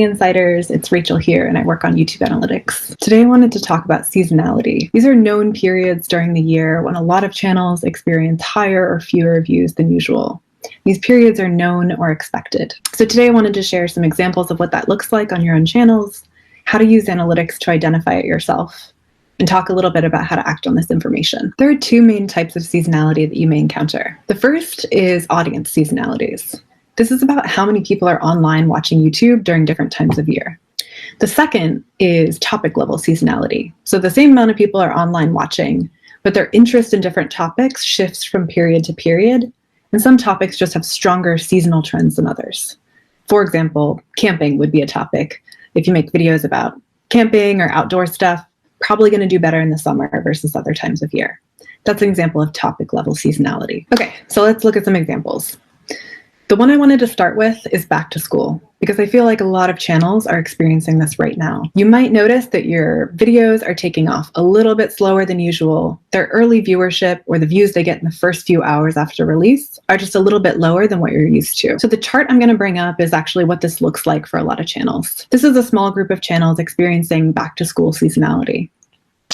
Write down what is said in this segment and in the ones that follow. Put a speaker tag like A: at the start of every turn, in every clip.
A: Insiders, it's Rachel here, and I work on YouTube analytics. Today I wanted to talk about seasonality. These are known periods during the year when a lot of channels experience higher or fewer views than usual. These periods are known or expected. So today I wanted to share some examples of what that looks like on your own channels, how to use analytics to identify it yourself, and talk a little bit about how to act on this information. There are two main types of seasonality that you may encounter. The first is audience seasonalities. This is about how many people are online watching YouTube during different times of year. The second is topic level seasonality. So the same amount of people are online watching, but their interest in different topics shifts from period to period, and some topics just have stronger seasonal trends than others. For example, camping would be a topic. If you make videos about camping or outdoor stuff, probably going to do better in the summer versus other times of year. That's an example of topic level seasonality. Okay, so let's look at some examples. The one I wanted to start with is back to school, because I feel like a lot of channels are experiencing this right now. You might notice that your videos are taking off a little bit slower than usual. Their early viewership, or the views they get in the first few hours after release, are just a little bit lower than what you're used to. So the chart I'm going to bring up is actually what this looks like for a lot of channels. This is a small group of channels experiencing back to school seasonality.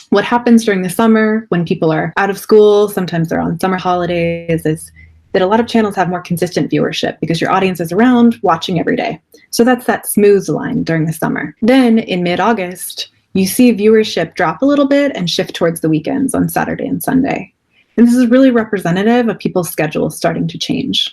A: What happens during the summer when people are out of school, sometimes they're on summer holidays, is that a lot of channels have more consistent viewership because your audience is around watching every day. So that's that smooth line during the summer. Then in mid-August, you see viewership drop a little bit and shift towards the weekends on Saturday and Sunday. And this is really representative of people's schedules starting to change.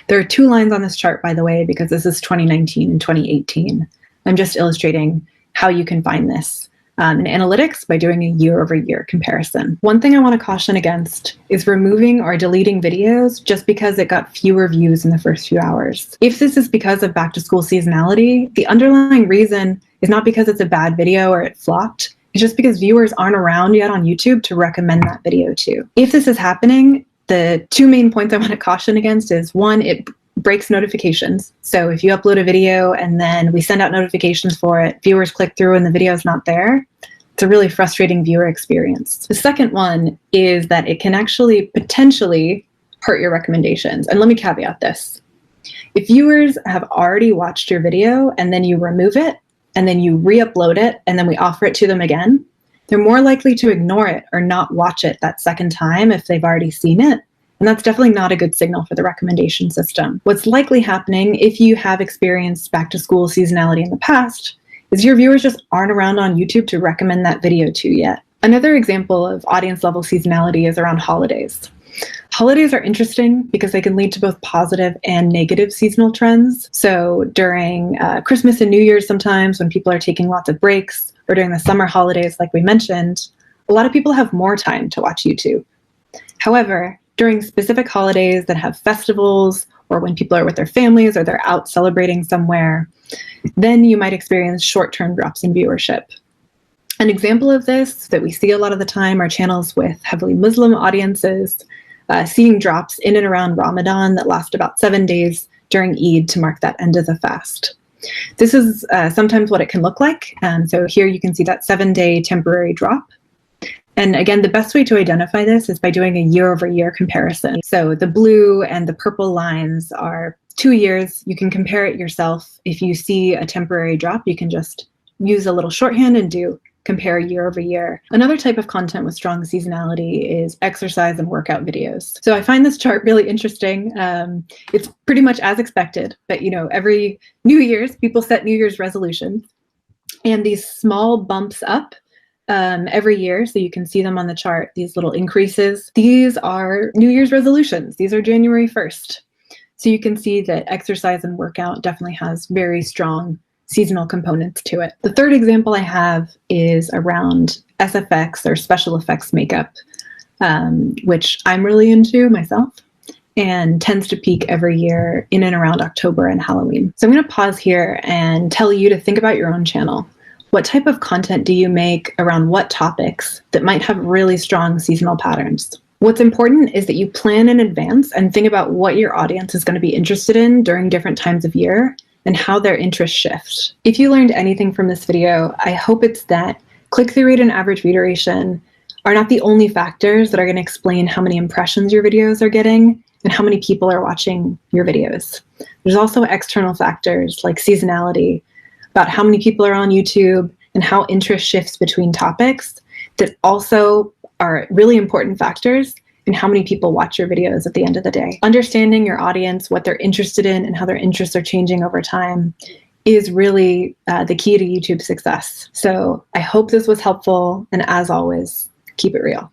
A: There are two lines on this chart, by the way, because this is 2019 and 2018. I'm just illustrating how you can find this in analytics by doing a year-over-year comparison. One thing I want to caution against is removing or deleting videos just because it got fewer views in the first few hours. If this is because of back-to-school seasonality, the underlying reason is not because it's a bad video or it flopped. It's just because viewers aren't around yet on YouTube to recommend that video to. If this is happening, the two main points I want to caution against is, one, it breaks notifications. So if you upload a video and then we send out notifications for it, viewers click through and the video is not there, it's a really frustrating viewer experience. The second one is that it can actually potentially hurt your recommendations. And let me caveat this. If viewers have already watched your video and then you remove it and then you re-upload it and then we offer it to them again, they're more likely to ignore it or not watch it that second time if they've already seen it. And that's definitely not a good signal for the recommendation system. What's likely happening if you have experienced back to school seasonality in the past is your viewers just aren't around on YouTube to recommend that video to yet. Another example of audience level seasonality is around holidays. Holidays are interesting because they can lead to both positive and negative seasonal trends. So during Christmas and New Year's sometimes when people are taking lots of breaks, or during the summer holidays like we mentioned, a lot of people have more time to watch YouTube. However, during specific holidays that have festivals, or when people are with their families or they're out celebrating somewhere, then you might experience short-term drops in viewership. An example of this that we see a lot of the time are channels with heavily Muslim audiences, seeing drops in and around Ramadan that last about 7 days during Eid to mark that end of the fast. This is sometimes what it can look like. So here you can see that 7-day temporary drop. And again, the best way to identify this is by doing a year-over-year comparison. So the blue and the purple lines are 2 years. You can compare it yourself. If you see a temporary drop, you can just use a little shorthand and do compare year over year. Another type of content with strong seasonality is exercise and workout videos. So I find this chart really interesting. It's pretty much as expected, but every New Year's, people set New Year's resolutions, and these small bumps up every year, so you can see them on the chart, these little increases. These are New Year's resolutions. These are January 1st. So you can see that exercise and workout definitely has very strong seasonal components to it. The third example I have is around SFX, or special effects makeup, which I'm really into myself and tends to peak every year in and around October and Halloween. So I'm going to pause here and tell you to think about your own channel. What type of content do you make around what topics that might have really strong seasonal patterns? What's important is that you plan in advance and think about what your audience is going to be interested in during different times of year and how their interests shift. If you learned anything from this video, I hope it's that click-through rate and average view duration are not the only factors that are going to explain how many impressions your videos are getting and how many people are watching your videos. There's also external factors like seasonality, about how many people are on YouTube and how interest shifts between topics that also are really important factors in how many people watch your videos at the end of the day. Understanding your audience, what they're interested in, and how their interests are changing over time is really the key to YouTube success. So I hope this was helpful, and as always, keep it real.